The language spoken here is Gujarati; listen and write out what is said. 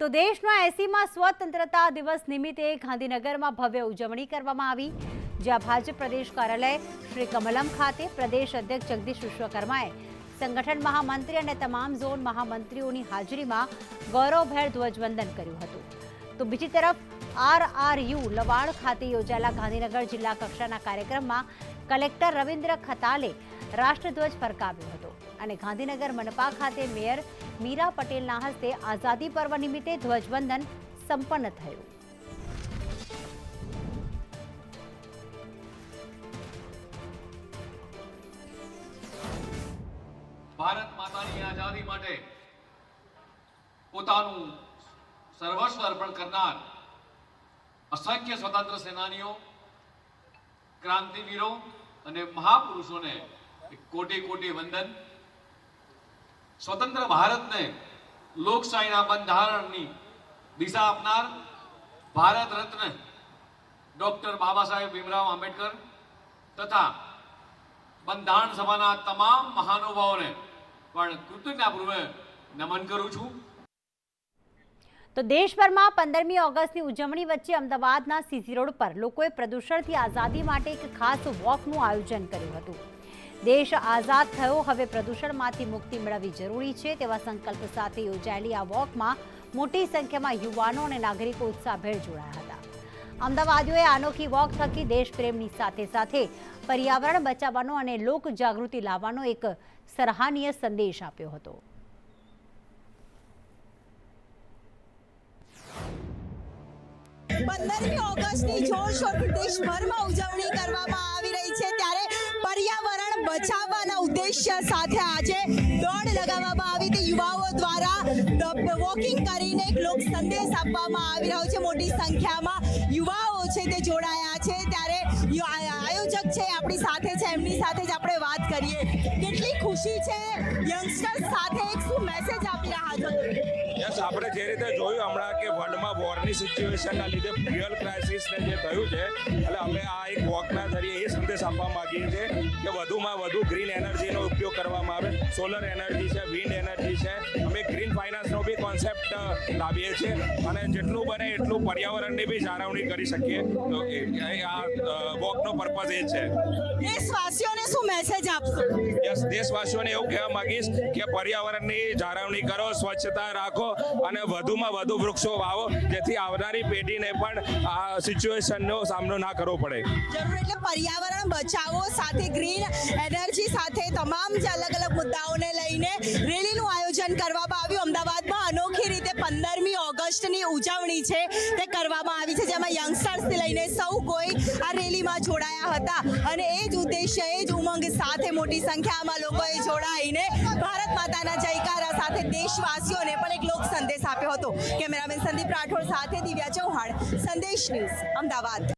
તો દેશના 80માં સ્વતંત્રતા દિવસ નિમિત્તે ગાંધીનગરમાં ભવ્ય ઉજવણી કરવામાં આવી, જ્યાં ભાજપ પ્રદેશ કાર્યાલય શ્રી કમલમ ખાતે પ્રદેશ અધ્યક્ષ જગદીશ વિશ્વકર્માએ સંગઠન મહામંત્રી અને તમામ ઝોન મહામંત્રીઓની હાજરીમાં ગૌરવભેર ધ્વજવંદન કર્યું હતું. તો બીજી તરફ RRU લવાડ ખાતે યોજાયેલા ગાંધીનગર જિલ્લા કક્ષાના કાર્યક્રમમાં કલેક્ટર રવિન્દ્ર ખતાલે રાષ્ટ્રધ્વજ ફરકાવ્યો હતો અને ગાંધીનગર મનપા ખાતે મેયર મીરા પટેલના હસ્તે આઝાદી પર્વ નિમિત્તે ધ્વજવંદન સંપન્ન થયું. ભારત માતાની આઝાદી માટે પોતાનું સર્વસ્વ અર્પણ કરનાર અસંખ્ય સ્વતંત્ર સેનાનીઓ, ક્રાંતિવીરો અને મહાપુરુષોને કોટી કોટી વંદન. સ્વતંત્ર ભારતને લોકશાહીના બંધારણની દિશા આપનાર ભારત રત્ન ડોક્ટર બાબા સાહેબ ભીમરાવ આંબેડકર તથા બંધારણ સભાના તમામ મહાનુભાવોને પણ કૃતજ્ઞતાપૂર્વક નમન કરું છું. તો દેશભરમાં 15મી ઓગસ્ટની ઉજવણી વચ્ચે અમદાવાદના સીસી રોડ પર લોકોએ પ્રદૂષણથી આઝાદી માટે એક ખાસ વોકનું આયોજન કર્યું હતું. દેશ આઝાદ થયો, હવે પ્રદૂષણમાંથી મુક્તિ મેળવવી જરૂરી છે તેવા સંકલ્પ સાથે યોજાયેલી આ વોકમાં મોટી સંખ્યામાં યુવાનો અને નાગરિકો ઉત્સાહભેર જોડાયા હતા. અમદાવાદીઓએ અનોખી વોક થકી દેશપ્રેમની સાથે સાથે પર્યાવરણ બચાવવાનો અને લોક જાગૃતિ લાવવાનો એક સરાહનીય સંદેશ આપ્યો હતો. પંદરમી ઓગસ્ટની જોરશોરથી દેશભરમાં ઉજવણી કરવામાં આવી રહી છે, ત્યારે પર્યાવરણ બચાવવાના ઉદ્દેશ્ય સાથે આજે દોડ લગાવવામાં આવી તે યુવાઓ દ્વારા વોકિંગ કરીને એક લોક સંદેશ આપવામાં આવી રહ્યો છે. મોટી સંખ્યામાં યુવાઓ છે તે જોડાયા છે, ત્યારે આયોજક છે આપણી સાથે છે, એમની સાથે જ આપણે વાત કરીએ. કેટલી ખુશી છે યંગસ્ટર્સ સાથે, એક શું મેસેજ આપી રહ્યા છો? યસ, આપણે જે રીતે જોયું હમણાં કે વર્લ્ડમાં વોરની સિચ્યુએશનના લીધે ફ્યુઅલ ક્રાઇસિસને જે થયું છે, એટલે અમે આ એક વોકના જરીએ એ સંદેશ આપવા માંગીએ છીએ કે વધુમાં વધુ ગ્રીન એનર્જીનો ઉપયોગ કરવામાં આવે. સોલર એનર્જી છે, વિન્ડ એનર્જી છે, અમે ગ્રીન ફાઇનાન્સનો બી કોન્સેપ્ટ લાવીએ છીએ અને જેટલું બને એટલું પર્યાવરણની બી જાળવણી કરી શકીએ. તો આ વોકનો પર્પઝ એ છે. દેશવાસીઓને શું મેસેજ આપશો? યસ, દેશવાસીઓને એવું કહેવા માંગીશ કે પર્યાવરણની જાળવણી કરો, સ્વચ્છતા રાખો અને વધુમાં વધુ વૃક્ષો વાવો, જેથી આવનારી પેઢીને પણ આ સિચ્યુએશનનો સામનો ના કરવો પડે. જરૂર, એટલે પર્યાવરણ બચાવો સાથે ગ્રીન એનર્જી સાથે તમામ જે અલગ અલગ મુદ્દાઓને લઈને રેલીનું આયોજન કરવામાં આવ્યું. અમદાવાદમાં અનોખી રીતે 15મી ઓગસ્ટની ઉજવણી છે તે કરવામાં આવી છે, જેમાં યંગસ્ટર્સથી લઈને સૌ કોઈ આ રેલીમાં જોડાયા હતા અને એ જ ઉદ્દેશ્ય, એ જ ઉમંગ સાથે મોટી સંખ્યામાં લોકોએ જોડાઈને ભારત માતાના જયકારા સાથે દેશવાસીઓને પણ એક લોક સંદેશ આપ્યો હતો. કેમેરામેન સંદીપ રાઠોડ સાથે દિવ્યા ચૌહાણ, સંદેશ ન્યૂઝ, અમદાવાદ.